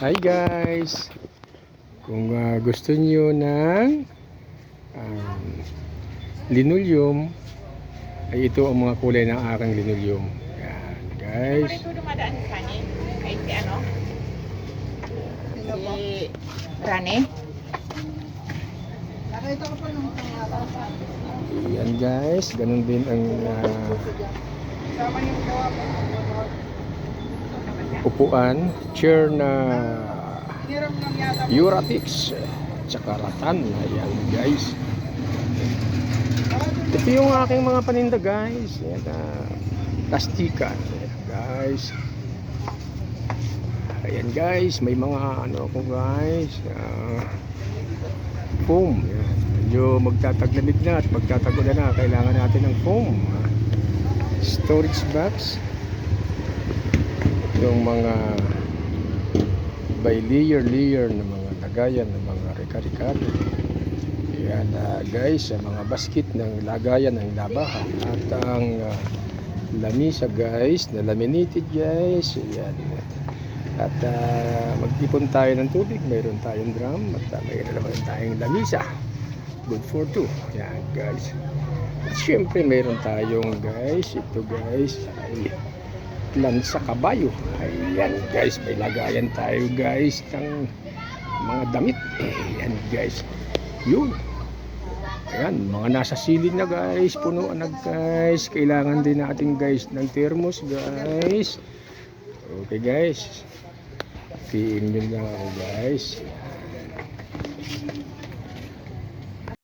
Hi guys! Kung gusto niyo ng um, linoleum, ay ito ang mga kulay ng aking linoleum. Yan guys. Ito dumadaan sa kanin. Ay si ano? Si Rane. Nakita ko pa nung Yan guys, ganun din ang sama yung gawa pa. upuan, chair na Hiniram lang yata. Euratix, tsaka ratan. Ayan guys. Ito yung aking mga paninda guys. Yan, plastikan. Ayan guys. Ayan guys, may mga ano ko guys. Foam. Yan. Medyo magtataglamig na at magtatagulan na. Kailangan natin ng foam. Storage box. Yung mga by layer na mga lagayan ng mga reka-rekado. Yan guys, mga basket ng lagayan ng labahan at ang lamisa guys, na laminated guys. Yan. At mag-ipon tayo ng tubig, mayroon tayong drum at mayroon naman tayong lamisa. Good for two. Yan guys. At syempre mayroon tayong guys, ito guys ay lansa kabayo. Ayan guys, may lagayan tayo guys ng mga damit. Ayan guys, yun. Ayan, mga nasa ceiling na guys, punuan na guys. Kailangan din natin guys ng thermos guys. Okay guys, PM nyo lang ako guys.